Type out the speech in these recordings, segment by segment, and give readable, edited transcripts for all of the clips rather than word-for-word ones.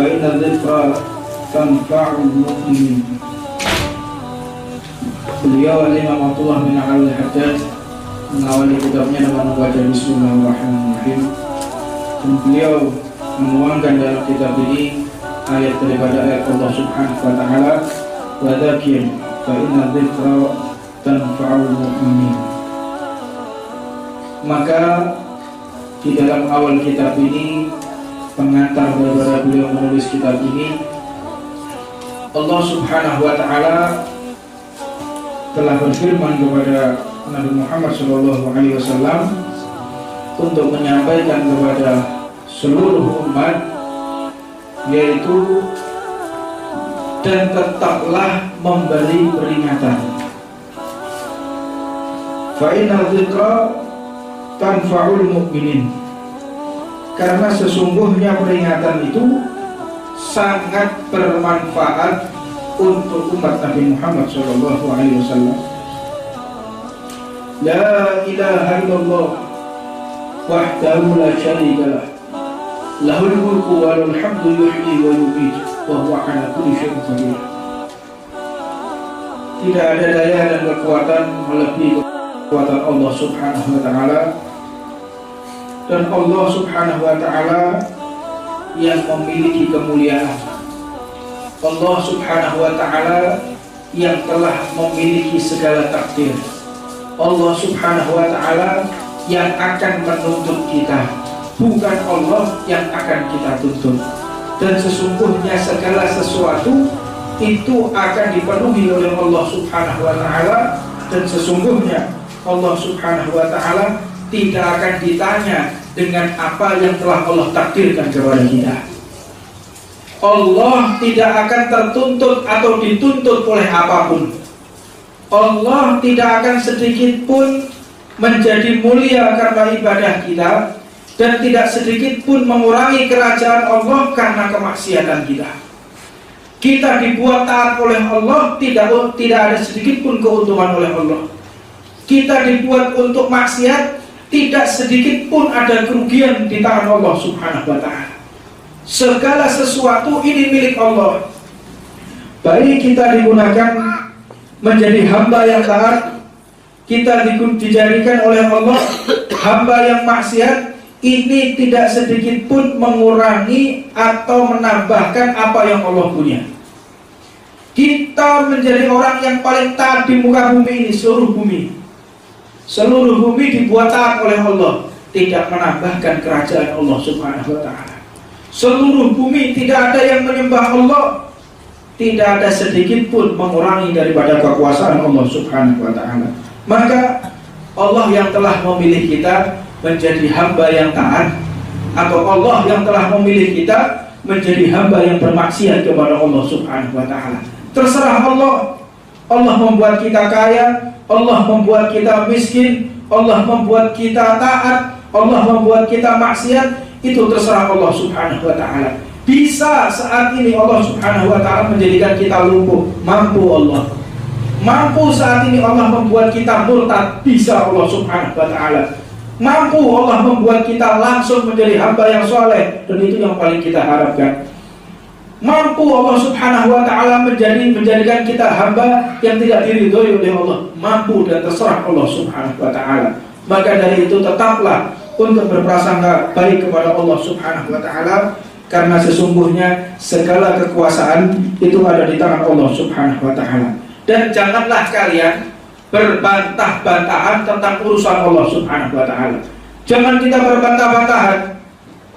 inna dzikra tanfa'ul mu'minin. Beliau Imam Abdullah bin Al-Haddad mengawali kitabnya dengan membaca Bismillahirrahmanirrahim, dan beliau menuangkan dalam kitab ini ayat daripada ayat Allah Subhanahu wa taala, wa dzakir fa inna dzikra tanfa'ul mu'minin. Maka di dalam awal kitab ini, pengantar daripada beliau menulis kitab ini, Allah Subhanahu wa taala telah berfirman kepada Nabi Muhammad SAW untuk menyampaikan kepada seluruh umat, yaitu dan tetaplah memberi peringatan. Fa inna dzikra tanfa'ul mu'minin, karena sesungguhnya peringatan itu sangat bermanfaat untuk umat Nabi Muhammad SAW. La ilaha illallah wahdahu la syarika lah, lahul mulku wa lahul hamdu yuhyi wa yumiit wa huwa ala kulli syai'in qadir. Tidak ada daya dan kekuatan melebihi kekuatan Allah Subhanahu wa taala, dan Allah Subhanahu wa taala yang memiliki kemuliaan. Allah Subhanahu wa taala yang telah memiliki segala takdir. Allah Subhanahu wa taala yang akan menuntut kita, bukan Allah yang akan kita tuntut. Dan sesungguhnya segala sesuatu itu akan dipenuhi oleh Allah Subhanahu wa taala, dan sesungguhnya Allah Subhanahu wa taala tidak akan ditanya dengan apa yang telah Allah takdirkan kepada kita. Allah tidak akan tertuntut atau dituntut oleh apapun. Allah tidak akan sedikit pun menjadi mulia karena ibadah kita, dan tidak sedikit pun mengurangi kerajaan Allah karena kemaksiatan kita. Kita dibuat taat oleh Allah, tidak ada sedikit pun keuntungan oleh Allah. Kita dibuat untuk maksiat, tidak sedikit pun ada kerugian di tangan Allah Subhanahu wa taala. Segala sesuatu ini milik Allah. Baik kita digunakan menjadi hamba yang taat, kita dijadikan oleh Allah hamba yang maksiat, ini tidak sedikit pun mengurangi atau menambahkan apa yang Allah punya. Kita menjadi orang yang paling taat di muka bumi ini, seluruh bumi. Seluruh bumi dibuat taat oleh Allah, tidak menambahkan kerajaan Allah Subhanahu wa taala. Seluruh bumi tidak ada yang menyembah Allah, tidak ada sedikit pun mengurangi daripada kekuasaan Allah Subhanahu wa taala. Maka Allah yang telah memilih kita menjadi hamba yang taat, atau Allah yang telah memilih kita menjadi hamba yang bermaksiat kepada Allah Subhanahu wa taala. Terserah Allah. Allah membuat kita kaya, Allah membuat kita miskin, Allah membuat kita taat, Allah membuat kita maksiat, itu terserah Allah Subhanahu wa taala. Bisa saat ini Allah Subhanahu wa taala menjadikan kita lumpuh, mampu Allah. Mampu saat ini Allah membuat kita murtad, bisa Allah Subhanahu wa taala. Mampu Allah membuat kita langsung menjadi hamba yang soleh, dan itu yang paling kita harapkan. Mampu Allah Subhanahu wa taala menjadikan kita hamba yang tidak diridhoi oleh Allah, mampu dan terserah Allah Subhanahu wa taala. Maka dari itu tetaplah untuk berprasangka baik kepada Allah Subhanahu wa taala, karena sesungguhnya segala kekuasaan itu ada di tangan Allah Subhanahu wa taala. Dan janganlah kalian berbantah-bantahan tentang urusan Allah Subhanahu wa taala. Jangan kita berbantah-bantahan,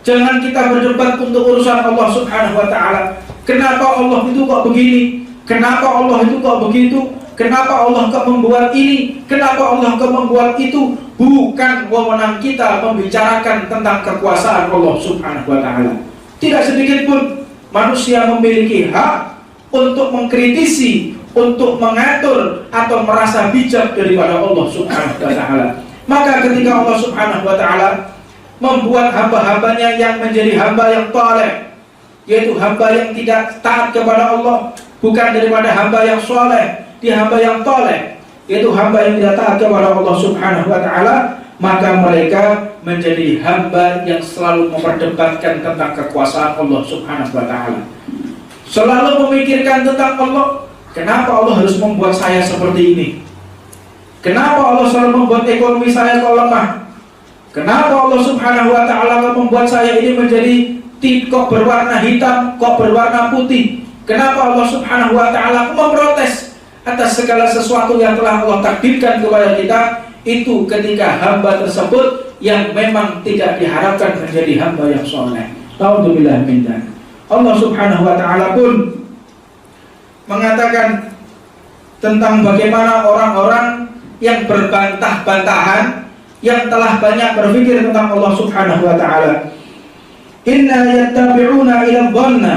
jangan kita berdebat untuk urusan Allah Subhanahu wa taala. Kenapa Allah itu kok begini? Kenapa Allah itu kok begitu? Kenapa Allah kok membuat ini? Kenapa Allah kok membuat itu? Bukan wewenang kita membicarakan tentang kekuasaan Allah Subhanahu wa taala. Tidak sedikit pun manusia memiliki hak untuk mengkritisi, untuk mengatur atau merasa bijak daripada Allah Subhanahu wa taala. Maka ketika Allah Subhanahu wa taala membuat hamba-hambanya yang menjadi hamba yang saleh, yaitu hamba yang tidak taat kepada Allah, bukan daripada hamba yang saleh, dia hamba yang saleh, yaitu hamba yang tidak taat kepada Allah Subhanahu wa taala, maka mereka menjadi hamba yang selalu memperdebatkan tentang kekuasaan Allah Subhanahu wa Ta'ala, selalu memikirkan tentang Allah. Kenapa Allah harus membuat saya seperti ini? Kenapa Allah selalu membuat ekonomi saya kok lemah? Kenapa Allah Subhanahu wa Ta'ala membuat saya ini menjadi kok berwarna hitam, kok berwarna putih? Kenapa Allah Subhanahu wa Ta'ala memprotes atas segala sesuatu yang telah Allah takdirkan kepada kita? Itu ketika hamba tersebut yang memang tidak diharapkan menjadi hamba yang soleh. Naudzubillah min dzalik. Allah Subhanahu wa Ta'ala pun mengatakan tentang bagaimana orang-orang yang berbantah-bantahan, yang telah banyak berpikir tentang Allah Subhanahu wa Ta'ala. Inna yattabi'una ila dhanna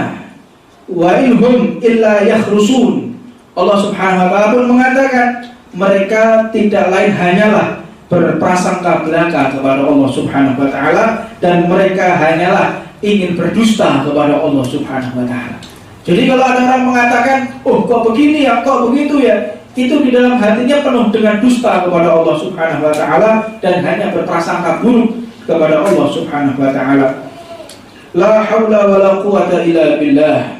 wa inhum illa yakhrusun. Allah Subhanahu wa Ta'ala pun mengatakan mereka tidak lain hanyalah berprasangka belaka kepada Allah Subhanahu wa Ta'ala, dan mereka hanyalah ingin berdusta kepada Allah Subhanahu wa Ta'ala. Jadi kalau ada orang mengatakan, oh kok begini ya, kok begitu ya, itu di dalam hatinya penuh dengan dusta kepada Allah Subhanahu wa Ta'ala dan hanya berprasangka buruk kepada Allah Subhanahu wa Ta'ala. La haula wa la quwata illa billah.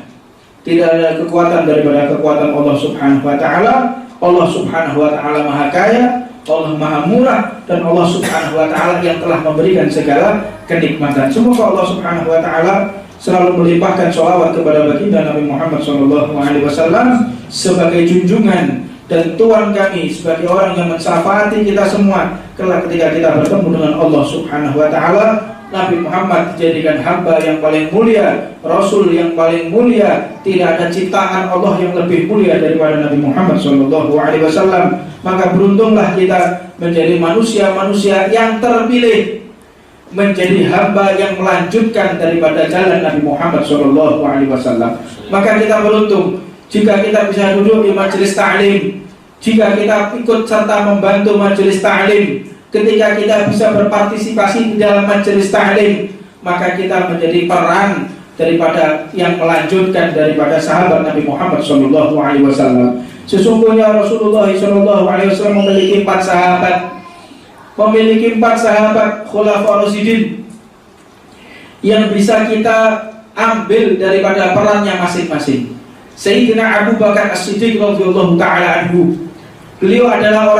Tidak ada kekuatan daripada kekuatan Allah Subhanahu wa Ta'ala. Allah Subhanahu wa Ta'ala Maha Kaya, Allah Maha Murah, dan Allah Subhanahu wa Ta'ala yang telah memberikan segala kenikmatan. Semoga Allah Subhanahu wa Ta'ala selalu melimpahkan sholawat kepada baginda Nabi Muhammad SAW sebagai junjungan dan tuan kami, sebagai orang yang mensyafaati kita semua kelak ketika kita bertemu dengan Allah Subhanahu wa Ta'ala. Nabi Muhammad dijadikan hamba yang paling mulia, Rasul yang paling mulia. Tidak ada ciptaan Allah yang lebih mulia daripada Nabi Muhammad SAW. Maka beruntunglah kita menjadi manusia-manusia yang terpilih, menjadi hamba yang melanjutkan daripada jalan Nabi Muhammad SAW. Maka kita beruntung jika kita bisa duduk di majelis ta'lim, jika kita ikut serta membantu majelis ta'lim, ketika kita bisa berpartisipasi di dalam majelis ta'lim, maka kita menjadi peran daripada yang melanjutkan daripada sahabat Nabi Muhammad SAW. Sesungguhnya Rasulullah SAW memiliki 4 sahabat, khulafaur rasyidin, yang bisa kita ambil daripada perannya masing-masing. Sayyidina Abu Bakar As-Siddiq radhiyallahu ta'ala anhu, beliau adalah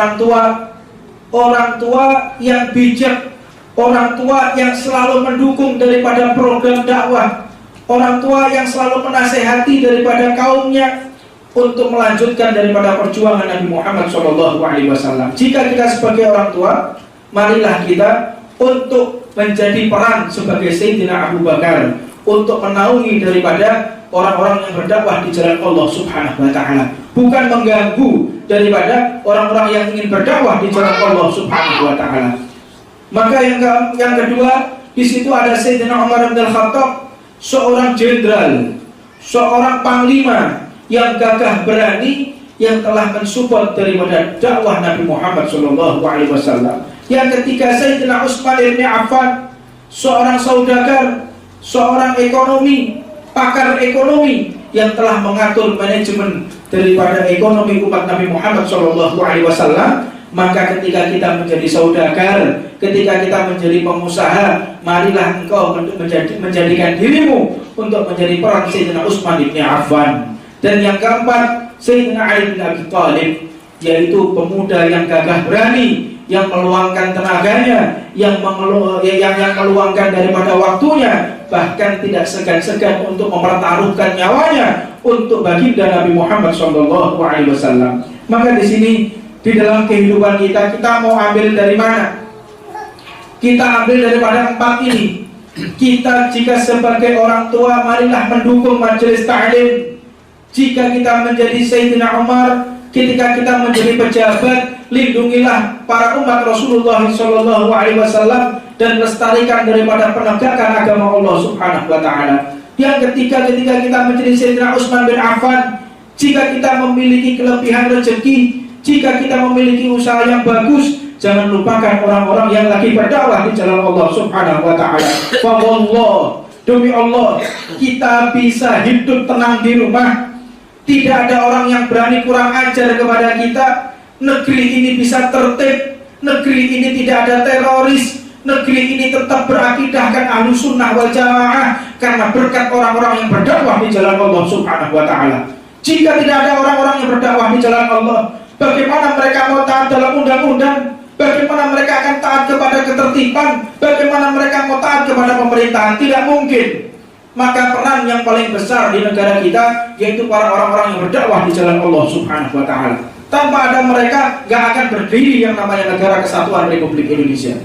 orang tua yang bijak, orang tua yang selalu mendukung daripada program dakwah, orang tua yang selalu menasehati daripada kaumnya untuk melanjutkan daripada perjuangan Nabi Muhammad SAW. Jika kita sebagai orang tua, marilah kita untuk menjadi peran sebagai Sayyidina Abu Bakar, untuk menaungi daripada orang-orang yang berdakwah di jalan Allah Subhanahu wa Ta'ala, bukan mengganggu daripada orang-orang yang ingin berdakwah di jalan Allah Subhanahu wa Ta'ala. Maka yang kedua, di situ ada Sayyidina Umar bin Khattab, seorang jenderal, seorang panglima yang gagah berani, yang telah mensupport daripada dakwah Nabi Muhammad SAW. Yang ketiga, Sayyidina Utsman bin Affan, seorang saudagar, seorang ekonomi, pakar ekonomi, yang telah mengatur manajemen daripada ekonomi umat Nabi Muhammad SAW. Maka ketika kita menjadi saudagar, ketika kita menjadi pengusaha, marilah engkau menjadikan dirimu untuk menjadi peran Sayyidina Utsman bin Affan. Dan yang keempat, Sayyidina Ali bin Abi Thalib, yaitu pemuda yang gagah berani, yang meluangkan tenaganya, yang meluangkan daripada waktunya, bahkan tidak segan-segan untuk mempertaruhkan nyawanya untuk baginda Nabi Muhammad SAW. Maka di sini, di dalam kehidupan kita mau ambil dari mana? Kita ambil daripada 4 ini. Kita jika sebagai orang tua, marilah mendukung majelis ta'lim. Jika kita menjadi Sayyidina Umar, ketika kita menjadi pejabat, lindungilah para umat Rasulullah SAW dan lestarikan daripada penegakan agama Allah Subhanahu wa Ta'ala. Yang ketiga, ketika kita menjadi Sayyidina Utsman bin Affan, jika kita memiliki kelebihan rezeki, jika kita memiliki usaha yang bagus, jangan lupakan orang-orang yang lagi berdakwah di jalan Allah Subhanahu wa Ta'ala. Wallah, demi Allah, kita bisa hidup tenang di rumah. Tidak ada orang yang berani kurang ajar kepada kita. Negeri ini bisa tertib, negeri ini tidak ada teroris, negeri ini tetap berakidahkan Ahlus Sunnah wal Jamaah karena berkat orang-orang yang berdakwah di jalan Allah Subhanahu wa taala. Jika tidak ada orang-orang yang berdakwah di jalan Allah, bagaimana mereka mau taat dalam undang-undang? Bagaimana mereka akan taat kepada ketertiban? Bagaimana mereka mau taat kepada pemerintahan? Tidak mungkin. Maka peran yang paling besar di negara kita yaitu para orang-orang yang berdakwah di jalan Allah Subhanahu wa taala. Tanpa ada mereka, gak akan berdiri yang namanya Negara Kesatuan Republik Indonesia.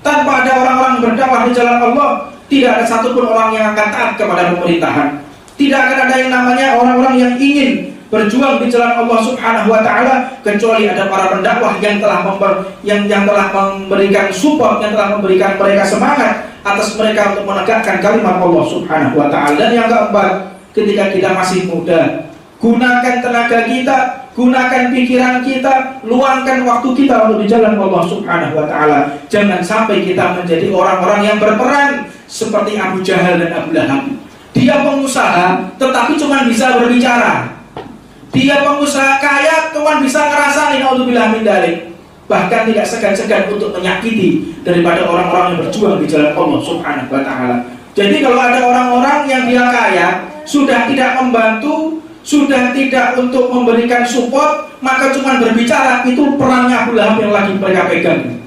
Tanpa ada orang-orang yang berdakwah di jalan Allah, tidak ada satupun orang yang akan taat kepada pemerintahan. Tidak akan ada yang namanya orang-orang yang ingin berjuang di jalan Allah Subhanahu wa taala kecuali ada para pendakwah yang telah memberikan support, yang telah memberikan mereka semangat atas mereka untuk menegakkan kalimat Allah Subhanahu wa taala. Dan yang keempat, ketika kita masih muda, gunakan tenaga kita, gunakan pikiran kita, luangkan waktu kita untuk di jalan Allah Subhanahu wa taala. Jangan sampai kita menjadi orang-orang yang berperan seperti Abu Jahal dan Abu Lahab. Dia pengusaha tetapi cuma bisa berbicara. Dia pengusaha kaya cuma bisa ngerasain, naudzubillah min dzalik. Bahkan tidak segan-segan untuk menyakiti daripada orang-orang yang berjuang di jalan Allah Subhanahu wa taala. Jadi kalau ada orang-orang yang dia kaya sudah tidak membantu, sudah tidak untuk memberikan support, maka cuma berbicara, itu perannya Abu Lahab yang lagi mereka pegang.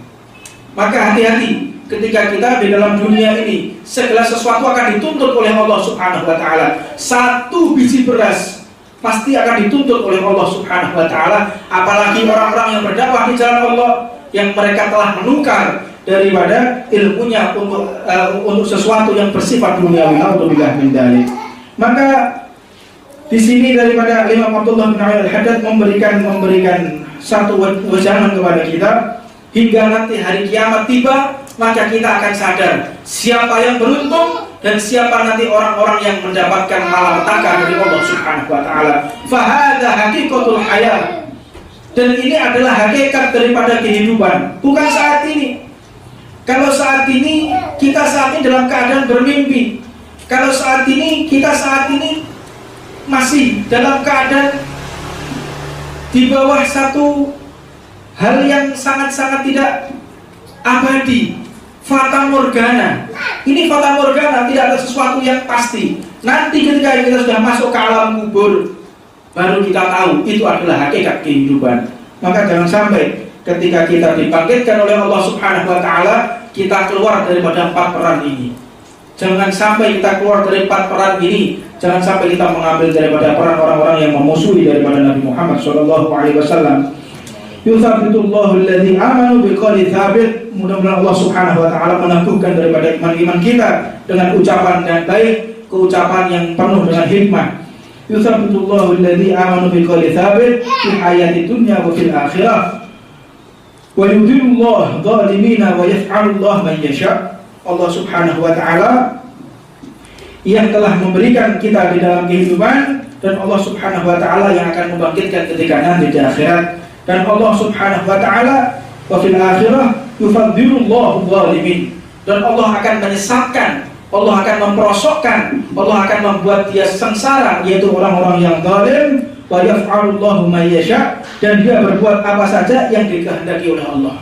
Maka hati-hati ketika kita di dalam dunia ini, segala sesuatu akan dituntut oleh Allah Subhanahu wa taala. Satu biji beras pasti akan dituntut oleh Allah Subhanahu wa taala, apalagi orang-orang yang berdakwah di jalan Allah yang mereka telah menukar daripada ilmunya untuk sesuatu yang bersifat duniawi. Naudzubillah min dzalik. Maka di sini daripada Imam Abdullah bin Al-Haddad memberikan satu wejangan kepada kita, hingga nanti hari kiamat tiba, maka kita akan sadar siapa yang beruntung dan siapa nanti orang-orang yang mendapatkan malapetaka dari Allah Subhanahu wa taala. Fahadha haqiqatul hayat. Dan ini adalah hakikat daripada kehidupan, bukan saat ini. Kalau saat ini kita saat ini dalam keadaan bermimpi. Kalau saat ini kita saat ini masih dalam keadaan di bawah satu hal yang sangat-sangat tidak abadi, fata morgana. Ini fata morgana, tidak ada sesuatu yang pasti. Nanti ketika kita sudah masuk ke alam kubur, baru kita tahu itu adalah hakikat kehidupan. Maka jangan sampai ketika kita dibangkitkan oleh Allah Subhanahu wa taala, kita keluar daripada 4 peran ini. Jangan sampai kita keluar dari 4 peran ini. Jangan sampai kita mengambil daripada peran orang-orang yang memusuhi daripada Nabi Muhammad SAW. Yuthabbitullahu alladhi amanu biqawli tsabit. Mudah-mudahan Allah Subhanahu wa taala meneguhkan daripada iman-iman kita dengan ucapan yang baik, keucapan yang penuh dengan hikmah. Yuthabbitullahu alladhi amanu biqawli tsabit fil hayati dunya wa fil akhirah. Wa yudhillullahu adh-dhalimina wa yaf'alullahu man yasha'. Allah Subhanahu wa taala yang telah memberikan kita di dalam kehidupan, dan Allah Subhanahu wa taala yang akan membangkitkan ketika nanti di akhirat. Dan Allah Subhanahu wa taala wa fil akhirah yufadzirullahu zalimin. Dan Allah akan menyesatkan, Allah akan memperosokkan, Allah akan membuat dia sengsara, yaitu orang-orang yang zalim. Wa yaf'alullahu ma yasha'. Dan dia berbuat apa saja yang dikehendaki oleh Allah.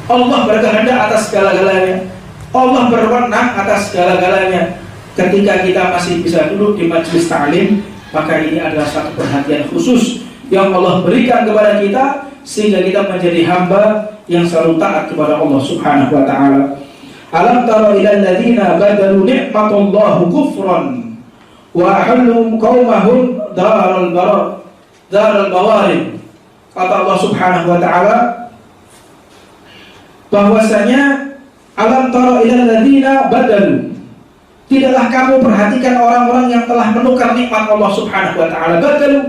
Allah berkehendak atas segala-galanya. Allah berwenang atas segala-galanya. Ketika kita masih bisa duduk di majelis ta'lim, maka ini adalah satu perhatian khusus yang Allah berikan kepada kita, sehingga kita menjadi hamba yang selalu taat kepada Allah Subhanahu wa ta'ala. Alam tara ilal ladzina badalu ni'matallahi kufran wa ahallu qaumahum daral bawarin. Kata Allah Subhanahu wa ta'ala bahwasanya alam tara ilal ladzina badalu, tidaklah kamu perhatikan orang-orang yang telah menukar nikmat Allah Subhanahu wa taala. Badalu,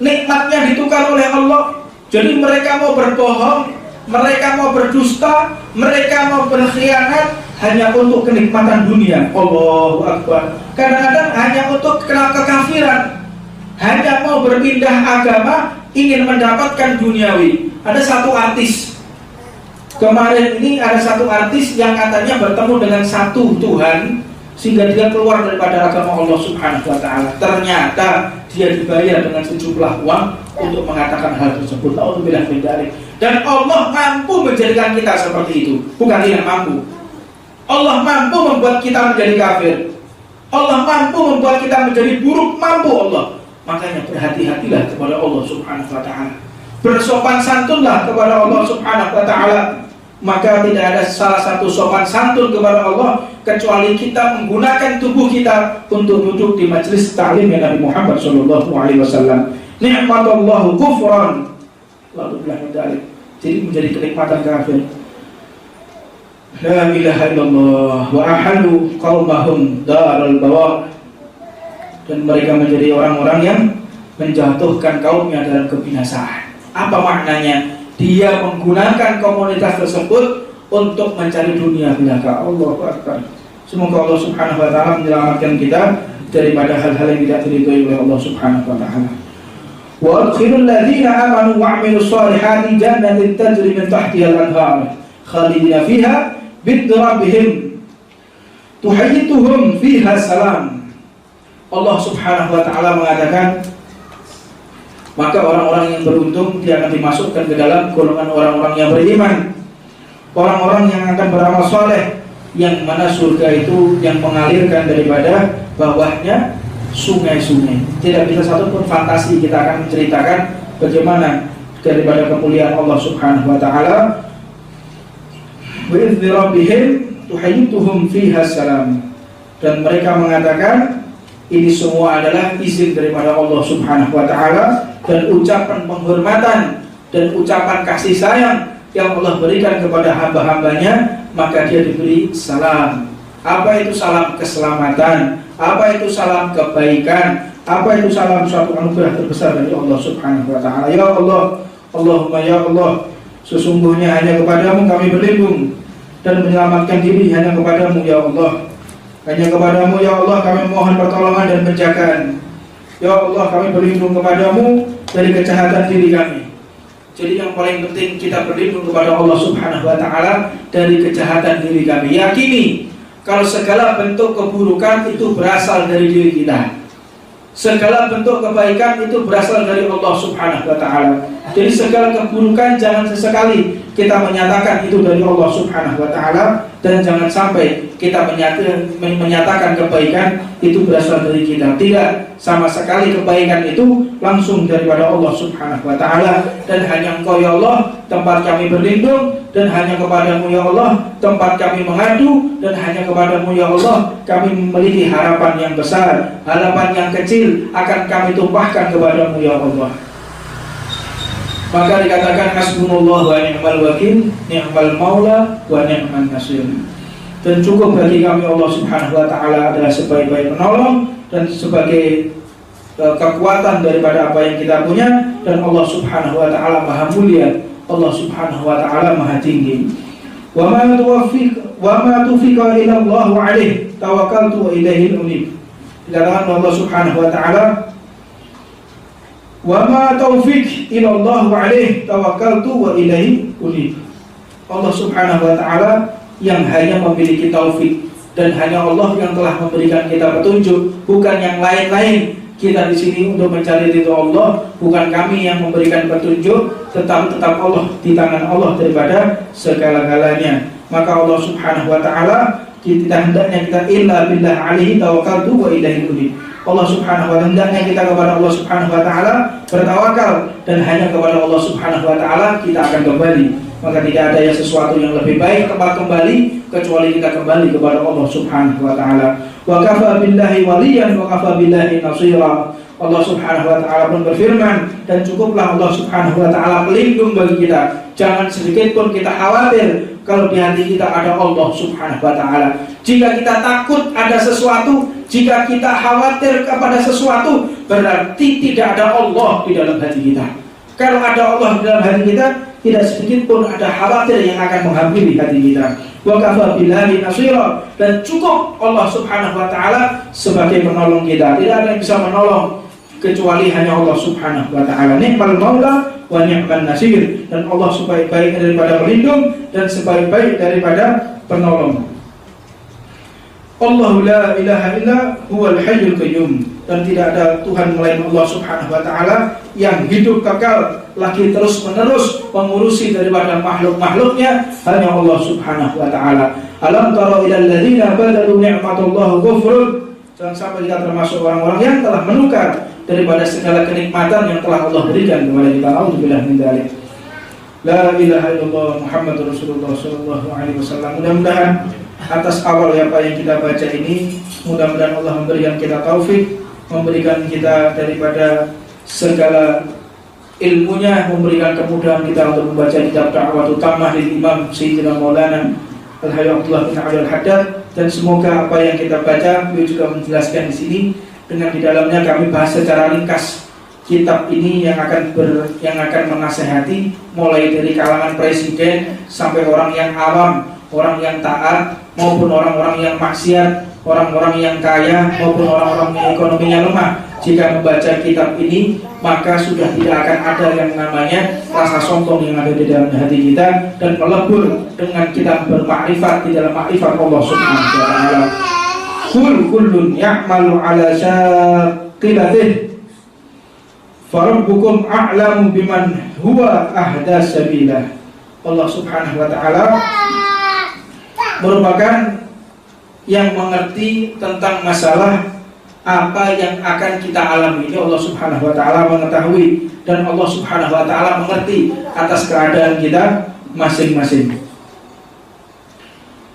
nikmatnya ditukar oleh Allah. Jadi mereka mau berbohong, mereka mau berdusta, mereka mau berkhianat hanya untuk kenikmatan dunia. Allahu Akbar. Kadang-kadang hanya untuk kekafiran, hanya mau berpindah agama, ingin mendapatkan duniawi. Ada satu artis kemarin ini, ada satu artis yang katanya bertemu dengan satu Tuhan sehingga dia keluar daripada agama Allah Subhanahu wa taala. Ternyata dia dibayar dengan sejumlah uang untuk mengatakan hal tersebut. Alhamdulillah. Dan Allah mampu menjadikan kita seperti itu, bukan tidak mampu. Allah mampu membuat kita menjadi kafir. Allah mampu membuat kita menjadi buruk, mampu Allah. Makanya berhati-hatilah kepada Allah Subhanahu wa ta'ala. Bersopan santunlah kepada Allah Subhanahu wa ta'ala. Maka tidak ada salah satu sopan santun kepada Allah kecuali kita menggunakan tubuh kita untuk duduk di majelis ta'lim Nabi Muhammad sallallahu alaihi wasallam. Ni'matallahu kufran. Lalu bilang jadi menjadi kenikmatan kafir. La ilaha illallah wa ahalu qaumahum daral bawar. Dan mereka menjadi orang-orang yang menjatuhkan kaumnya dalam kebinasaan. Apa maknanya? Dia menggunakan komunitas tersebut untuk mencari dunia belaka. Allahu Akbar. Semoga Allah Subhanahu wa ta'ala menyelamatkan kita daripada hal-hal yang tidak diridhoi oleh Allah Subhanahu wa ta'ala. Wa adkhilul ladzina amanu wa 'amilus shalihati jannatin tajri min tahtiha al-anhar khalidina fiha bi rabbihim tuhayyituhum fiha salam. Allah Subhanahu wa ta'ala mengatakan, maka orang-orang yang beruntung dia akan dimasukkan ke dalam golongan orang-orang yang beriman, orang-orang yang akan beramal soleh, yang mana surga itu yang mengalirkan daripada bawahnya sungai-sungai. Tidak bisa satupun fantasi kita akan menceritakan bagaimana daripada kemuliaan Allah Subhanahu wa ta'ala. Wa idz rabbihim tuhayyituhum fiha salam. Dan mereka mengatakan ini semua adalah izin daripada Allah Subhanahu wa ta'ala dan ucapan penghormatan dan ucapan kasih sayang yang Allah berikan kepada hamba-hambanya, maka dia diberi salam. Apa itu salam? Keselamatan. Apa itu salam? Kebaikan. Apa itu salam? Suatu anugerah terbesar dari Allah Subhanahu wa ta'ala. Ya Allah, Allahumma ya Allah, sesungguhnya hanya kepadamu kami berlindung dan menyelamatkan diri hanya kepadamu ya Allah. Hanya kepadamu ya Allah kami mohon pertolongan dan penjagaan. Ya Allah kami berlindung kepadamu dari kejahatan diri kami. Jadi yang paling penting kita berlindung kepada Allah Subhanahu wa ta'ala dari kejahatan diri kami. Yakini kalau segala bentuk keburukan itu berasal dari diri kita. Segala bentuk kebaikan itu berasal dari Allah Subhanahu wa ta'ala. Jadi segala keburukan jangan sesekali kita menyatakan itu dari Allah Subhanahu wa ta'ala, dan jangan sampai kita menyatakan kebaikan itu berasal dari kita. Tidak, sama sekali kebaikan itu langsung daripada Allah Subhanahu wa ta'ala. Dan hanya Engkau ya Allah tempat kami berlindung, dan hanya kepadamu ya Allah tempat kami mengadu, dan hanya kepadamu ya Allah kami memiliki harapan yang besar. Harapan yang kecil akan kami tumpahkan kepadamu ya Allah. Maka dikatakan hasbunallah wa ni'mal wakil, ni'mal maula wa ni'man nasir. Dan cukup bagi kami Allah Subhanahu wa ta'ala adalah sebaik-baik penolong dan sebagai kekuatan daripada apa yang kita punya. Dan Allah Subhanahu wa ta'ala maha mulia, Allah Subhanahu wa ta'ala maha tinggi. Wa ma tufiqa ila Allah alaih tawakkaltu wa ilaihi unib. Dikatakan Allah Subhanahu wa ta'ala, wa ma taufiq ila Allah alaih tawakkaltu wa ilaihi unib. Allah Subhanahu wa ta'ala yang hanya memiliki taufik, dan hanya Allah yang telah memberikan kita petunjuk, bukan yang lain-lain. Kita di sini untuk mencari ridho Allah, bukan kami yang memberikan petunjuk, tetap Allah, di tangan Allah daripada segala-galanya. Maka Allah Subhanahu wa ta'ala kita hendaknya kita illa billah alaihi tawakkaltu wa ilaihi unib. Allah Subhanahu wa ta'ala hendaknya kita kepada Allah Subhanahu wa ta'ala bertawakal, dan hanya kepada Allah Subhanahu wa ta'ala kita akan kembali. Maka tidak ada yang sesuatu yang lebih baik tempat kembali kecuali kita kembali kepada Allah Subhanahu wa ta'ala. Wa kafa billahi waliyan wa kafa billahi nasira. Allah Subhanahu wa ta'ala pun berfirman, dan cukuplah Allah Subhanahu wa ta'ala pelindung bagi kita. Jangan sedikit pun kita khawatir kalau di hati kita ada Allah Subhanahu wa ta'ala. Jika kita takut ada sesuatu, jika kita khawatir kepada sesuatu, berarti tidak ada Allah di dalam hati kita. Kalau ada Allah di dalam hati kita, tidak sedikit pun ada khawatir yang akan menghampiri hati kita. Wa kafa billahi nasira. Dan cukup Allah Subhanahu wa ta'ala sebagai penolong kita. Tidak ada yang bisa menolong kecuali hanya Allah Subhanahu wa ta'ala. Ni'mal maula wa ni'man nasir. Dan Allah sebaik-baik daripada pelindung dan sebaik-baik daripada penolong. Allahu la ilaha illa huwal hayyul qayyum. dan tidak ada Tuhan melainkan Allah Subhanahu wa taala yang hidup kekal lagi terus menerus mengurusi daripada makhluk-makhluknya hanya Allah Subhanahu wa taala. Alam tara ilal ladzina badalu ni'matallahi kufrun. Jangan sampai kita termasuk orang-orang yang telah menukar daripada segala kenikmatan yang telah Allah berikan kepada kita. Alhamdulillah min dzalik. La ilaha illallah Muhammadur Rasulullah sallallahu alaihi wasallam. Mudah-mudahan atas awal apa yang kita baca ini, mudah-mudahan Allah memberikan kita taufik, memberikan kita daripada segala ilmunya, memberikan kemudahan kita untuk membaca kitab Da'watul Tammah lil Imam Sayyidina Maulana Al-Hayy Abdullah bin Abdul Haddad. Dan semoga apa yang kita baca, beliau juga menjelaskan di sini dengan di dalamnya kami bahas secara ringkas kitab ini yang akan menasehati mulai dari kalangan presiden sampai orang yang awam, orang yang taat maupun orang-orang yang maksiat, orang-orang yang kaya maupun orang-orang yang ekonominya lemah. Jika membaca kitab ini, maka sudah tidak akan ada yang namanya rasa sombong yang ada di dalam hati kita, dan melebur dengan kita bermakrifat di dalam makrifat Allah Subhanahu wa taala. Kullun ya'malu ala syaqilatihi farabbukum a'lamu biman huwa ahda sabila. Allah Subhanahu wa taala merupakan yang mengerti tentang masalah apa yang akan kita alami. Ini Allah Subhanahu wa taala mengetahui, dan Allah Subhanahu wa taala mengerti atas keadaan kita masing-masing.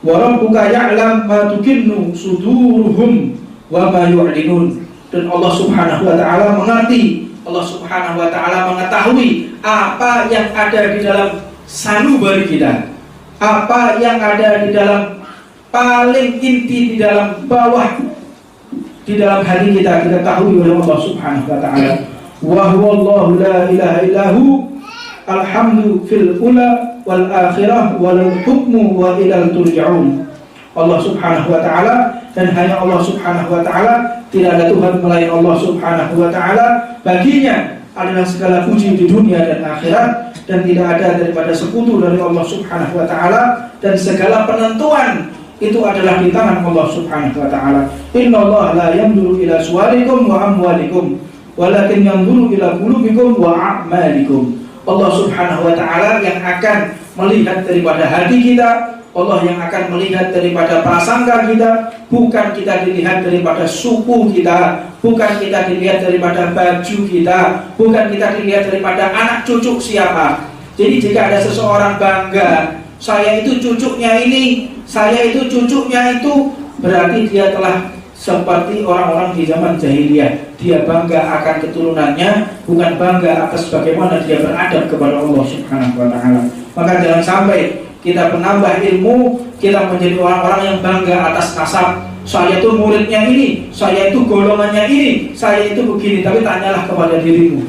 Wa rabbuka ya'lam ma tukinnu suduruhum wa ma yu'linun. Dan Allah Subhanahu wa taala mengerti, Allah Subhanahu wa taala mengetahui apa yang ada di dalam sanubari kita, apa yang ada di dalam paling inti, di dalam bawah, di dalam hati kita tahu oleh Allah Subhanahu wa taala. Wa huwallahu la ilaha illahu alhamdu fil ula wal akhirah walal hukmu wa ilal turja'un. Allah Subhanahu wa taala, dan hanya Allah Subhanahu wa taala, tidak ada Tuhan melainkan Allah Subhanahu wa taala. Baginya adalah segala puji di dunia dan akhirat, dan tidak ada daripada sekutu dari Allah Subhanahu wa taala, dan segala penentuan itu adalah di tangan Allah Subhanahu wa taala. Innallaha la yanzuru ila suwarikum wa amwalikum walakin yanzuru ila qulubikum wa a'malikum. Allah Subhanahu wa taala yang akan melihat daripada hati kita, Allah yang akan melihat daripada prasangka kita, bukan kita dilihat daripada suku kita, bukan kita dilihat daripada baju kita, bukan kita dilihat daripada anak cucu siapa. Jadi jika ada seseorang bangga, saya itu cucunya ini, saya itu cucunya itu, berarti dia telah seperti orang-orang di zaman jahiliyah. Dia bangga akan keturunannya, bukan bangga atas bagaimana dia beradab kepada Allah Subhanahu wa taala. Maka jangan sampai kita menambah ilmu, kita menjadi orang-orang yang bangga atas nasab. Saya itu muridnya ini, saya itu golongannya ini, saya itu begini. Tapi tanyalah kepada dirimu,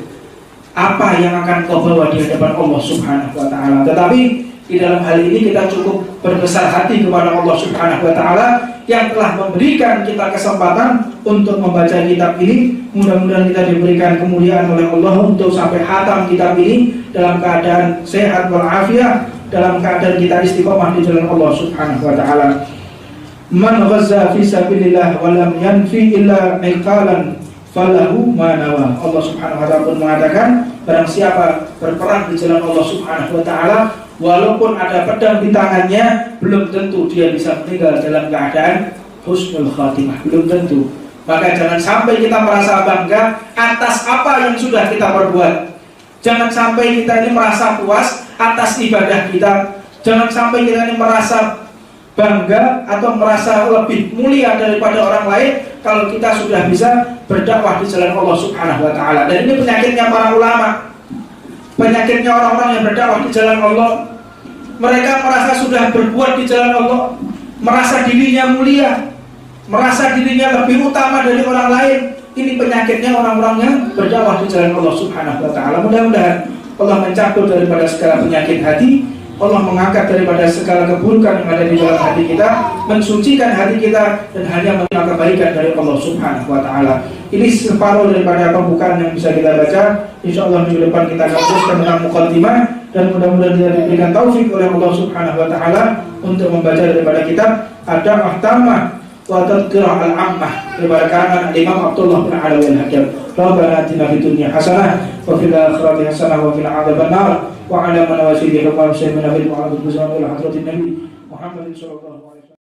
apa yang akan kau bawa di hadapan Allah Subhanahu wa taala. Tetapi di dalam hal ini kita cukup berbesar hati kepada Allah Subhanahu wa taala yang telah memberikan kita kesempatan untuk membaca kitab ini. Mudah-mudahan kita diberikan kemuliaan oleh Allah untuk sampai khatam kitab ini dalam keadaan sehat walafiat, dalam keadaan kita istiqomah di jalan Allah Subhanahu wa taala. Man ghazza fi sabilillah wa lam yanfi illa miqalan falahu ma nawa. Allah Subhanahu wa taala pun mengatakan, barang siapa berperang di jalan Allah Subhanahu wa taala, walaupun ada pedang di tangannya, belum tentu dia bisa meninggal dalam keadaan husnul khatimah, belum tentu. Maka jangan sampai kita merasa bangga atas apa yang sudah kita perbuat. Jangan sampai kita ini merasa puas atas ibadah kita. Jangan sampai kita ini merasa bangga atau merasa lebih mulia daripada orang lain kalau kita sudah bisa berdakwah di jalan Allah Subhanahu wa taala. Dan ini penyakitnya para ulama, penyakitnya orang-orang yang berdakwah di jalan Allah. Mereka merasa sudah berbuat di jalan Allah, merasa dirinya mulia, merasa dirinya lebih utama dari orang lain. Ini penyakitnya orang-orang yang berdakwah di jalan Allah Subhanahu wa taala. Mudah-mudahan Allah mencabut daripada segala penyakit hati, Allah mengangkat daripada segala keburukan yang ada di dalam hati kita, mensucikan hati kita, dan hanya menerima kebaikan dari Allah Subhanahu wa taala. Ini separuh daripada pembukaan yang bisa kita baca. Insyaallah minggu depan kita akan teruskan tentang muqaddimah, dan mudah-mudahan kita diberikan taufik oleh Allah Subhanahu wa taala untuk membaca daripada kitab Ad-Da'wah Tammah wa tadhkirah al-ammah. Riwayatkan Imam Abdullah bin Alawi al-Hakim. Rabbana atina fid dunya hasanah wa fil akhirati hasanah wa qina adzabannar wa 'ala man wasiyyihi wa sallallahu alaihi wa sallam ala hadratin nabi Muhammad sallallahu alaihi